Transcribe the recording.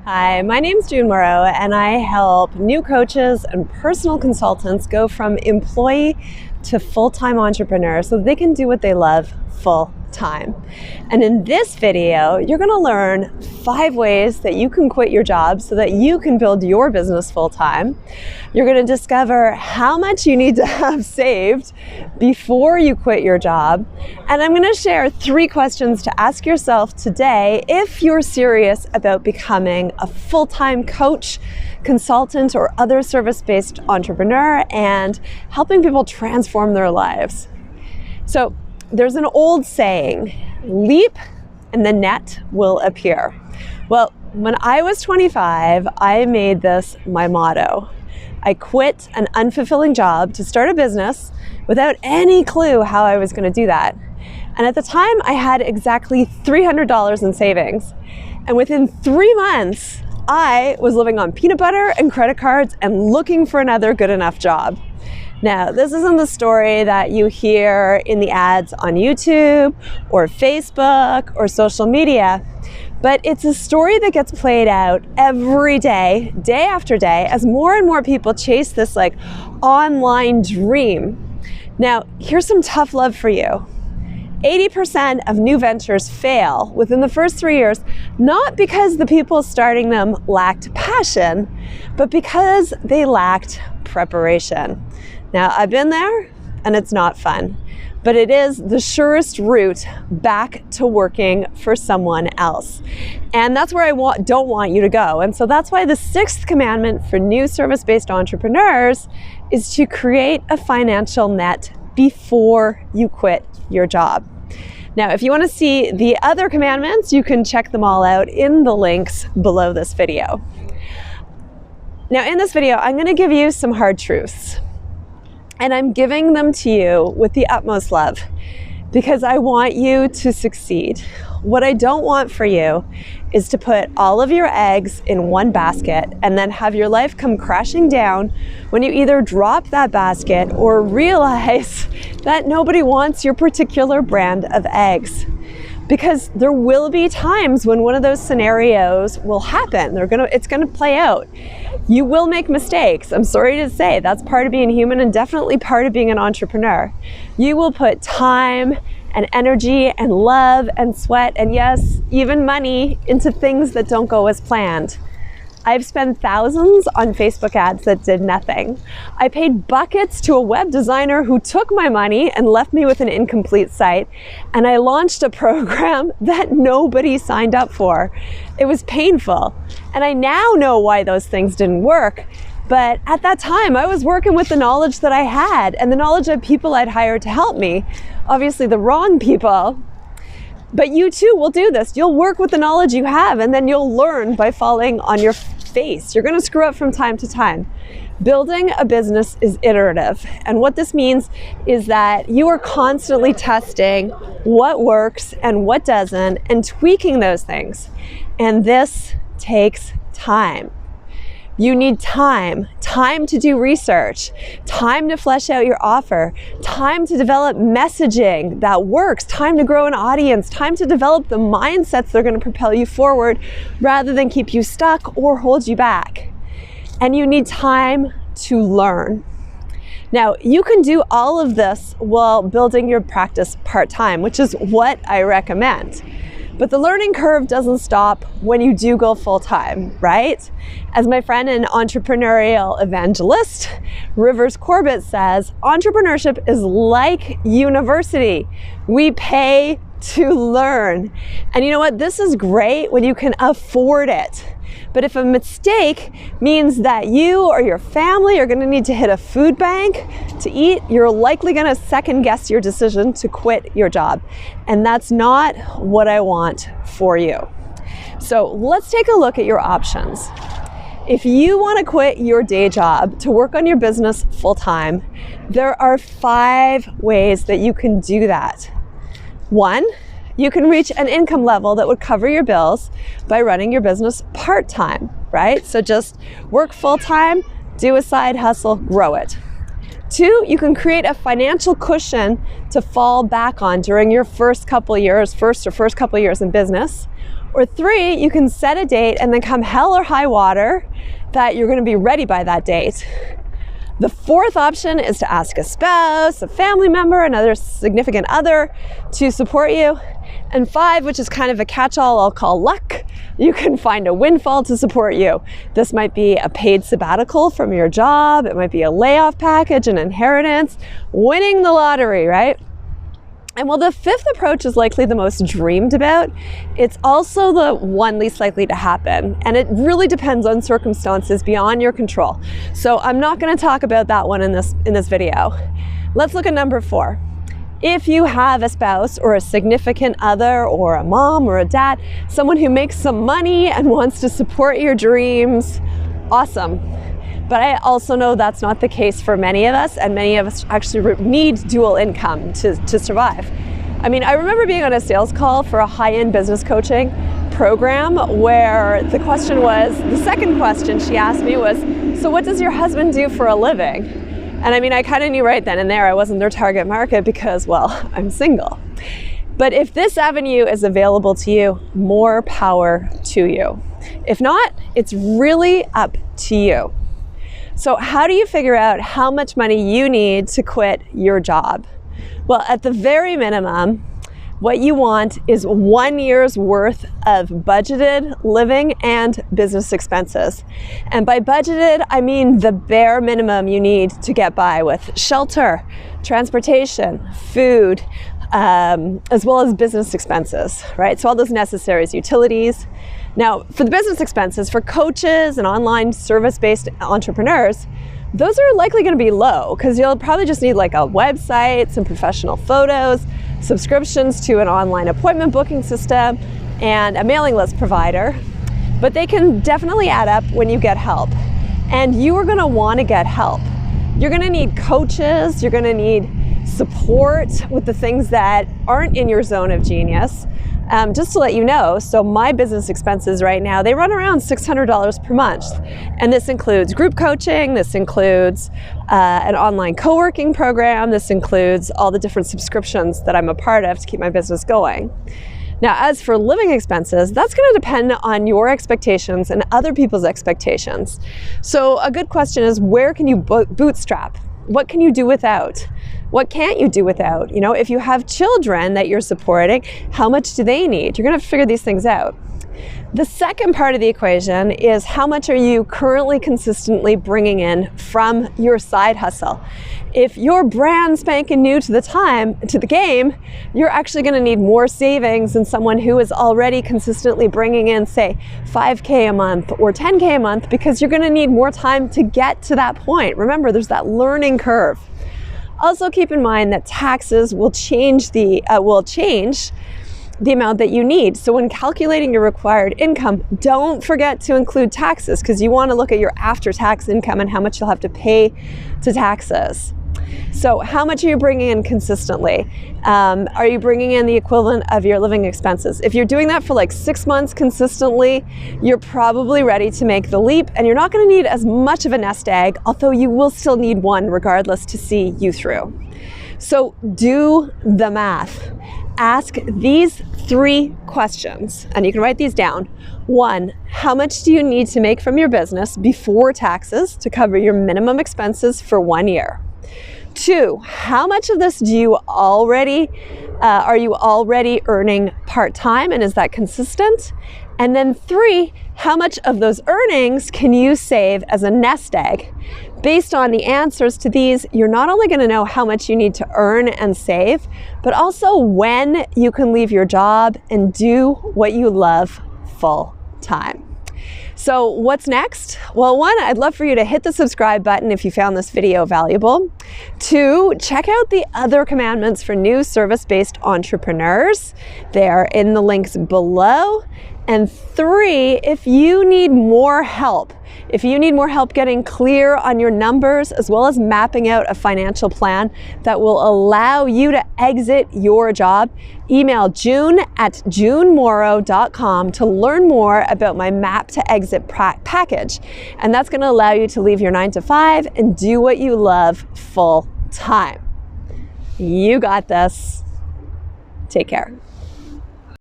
Hi, my name's June Morrow, and I help new coaches and personal consultants go from employee to full-time entrepreneur so they can do what they love full-time. And in this video, you're going to learn 5 ways that you can quit your job so that you can build your business full-time. You're going to discover how much you need to have saved before you quit your job. And I'm going to share 3 questions to ask yourself today if you're serious about becoming a full-time coach, consultant, or other service-based entrepreneur and helping people transform their lives. So there's an old saying, leap and the net will appear. Well, when I was 25, I made this my motto. I quit an unfulfilling job to start a business without any clue how I was going to do that. And at the time, I had exactly $300 in savings. And within 3 months, I was living on peanut butter and credit cards and looking for another good enough job. Now, this isn't the story that you hear in the ads on YouTube or Facebook or social media, but it's a story that gets played out every day, day after day, as more and more people chase this online dream. Now, here's some tough love for you. 80% of new ventures fail within the first 3 years, not because the people starting them lacked passion, but because they lacked preparation. Now, I've been there and it's not fun, but it is the surest route back to working for someone else. And that's where I don't want you to go. And so that's why the 6th commandment for new service-based entrepreneurs is to create a financial net before you quit your job. Now, if you want to see the other commandments, you can check them all out in the links below this video. Now, in this video, I'm going to give you some hard truths. And I'm giving them to you with the utmost love because I want you to succeed. What I don't want for you is to put all of your eggs in one basket and then have your life come crashing down when you either drop that basket or realize that nobody wants your particular brand of eggs. Because there will be times when one of those scenarios will happen. It's gonna play out. You will make mistakes. I'm sorry to say, that's part of being human and definitely part of being an entrepreneur. You will put time and energy and love and sweat and yes, even money into things that don't go as planned. I've spent thousands on Facebook ads that did nothing. I paid buckets to a web designer who took my money and left me with an incomplete site. And I launched a program that nobody signed up for. It was painful. And I now know why those things didn't work. But at that time, I was working with the knowledge that I had and the knowledge of people I'd hired to help me. Obviously the wrong people. But you too will do this. You'll work with the knowledge you have and then you'll learn by falling on your face. You're going to screw up from time to time. Building a business is iterative. And what this means is that you are constantly testing what works and what doesn't and tweaking those things. And this takes time. You need time to do research, time to flesh out your offer, time to develop messaging that works, time to grow an audience, time to develop the mindsets that are going to propel you forward rather than keep you stuck or hold you back. And you need time to learn. Now, you can do all of this while building your practice part-time, which is what I recommend. But the learning curve doesn't stop when you do go full-time, right? As my friend and entrepreneurial evangelist, Rivers Corbett says, entrepreneurship is like university. We pay to learn. And you know what? This is great when you can afford it. But if a mistake means that you or your family are going to need to hit a food bank to eat, you're likely going to second guess your decision to quit your job. And that's not what I want for you. So let's take a look at your options. If you want to quit your day job to work on your business full-time, there are 5 ways that you can do that. 1, you can reach an income level that would cover your bills by running your business part-time, right? So just work full-time, do a side hustle, grow it. 2, you can create a financial cushion to fall back on during your first couple years in business. Or 3, you can set a date and then come hell or high water that you're going to be ready by that date. The 4th option is to ask a spouse, a family member, another significant other to support you. And 5, which is kind of a catch-all I'll call luck, you can find a windfall to support you. This might be a paid sabbatical from your job, it might be a layoff package, an inheritance, winning the lottery, right? And while the 5th approach is likely the most dreamed about, it's also the one least likely to happen. And it really depends on circumstances beyond your control. So I'm not going to talk about that one in this video. Let's look at number 4. If you have a spouse or a significant other or a mom or a dad, someone who makes some money and wants to support your dreams, awesome. But I also know that's not the case for many of us, and many of us actually need dual income to survive. I mean, I remember being on a sales call for a high-end business coaching program where the second question she asked me was, so what does your husband do for a living? And I mean, I kind of knew right then and there I wasn't their target market because, well, I'm single. But if this avenue is available to you, more power to you. If not, it's really up to you. So how do you figure out how much money you need to quit your job? Well, at the very minimum, what you want is 1 year's worth of budgeted living and business expenses. And by budgeted, I mean the bare minimum you need to get by with shelter, transportation, food, as well as business expenses, right? So all those necessaries, utilities. Now, for the business expenses, for coaches and online service-based entrepreneurs, those are likely going to be low because you'll probably just need like a website, some professional photos, subscriptions to an online appointment booking system, and a mailing list provider. But they can definitely add up when you get help. And you are going to want to get help. You're going to need coaches, you're going to need support with the things that aren't in your zone of genius. Just to let you know, so my business expenses right now, they run around $600 per month. And this includes group coaching, this includes an online co-working program, this includes all the different subscriptions that I'm a part of to keep my business going. Now, as for living expenses, that's going to depend on your expectations and other people's expectations. So a good question is, where can you bootstrap? What can you do without? What can't you do without? You know, if you have children that you're supporting, how much do they need? You're going to have to figure these things out. The second part of the equation is how much are you currently consistently bringing in from your side hustle? If you're brand spanking new to the game, you're actually going to need more savings than someone who is already consistently bringing in, say, $5K a month or $10K a month, because you're going to need more time to get to that point. Remember, there's that learning curve. Also keep in mind that taxes will change the amount that you need. So when calculating your required income, don't forget to include taxes, because you want to look at your after-tax income and how much you'll have to pay to taxes. So how much are you bringing in consistently? Are you bringing in the equivalent of your living expenses? If you're doing that for like 6 months consistently, you're probably ready to make the leap, and you're not going to need as much of a nest egg, although you will still need one regardless to see you through. So do the math. Ask these 3 questions, and you can write these down. 1, how much do you need to make from your business before taxes to cover your minimum expenses for 1 year? 2, how much of this are you already earning part-time, and is that consistent? And then 3, how much of those earnings can you save as a nest egg? Based on the answers to these, you're not only going to know how much you need to earn and save, but also when you can leave your job and do what you love full time. So what's next? Well, 1, I'd love for you to hit the subscribe button if you found this video valuable. 2, check out the other commandments for new service-based entrepreneurs. They are in the links below. And 3, if you need more help If you need more help getting clear on your numbers, as well as mapping out a financial plan that will allow you to exit your job, email june@junemorrow.com to learn more about my Map to Exit package. And that's going to allow you to leave your 9-to-5 and do what you love full time. You got this. Take care.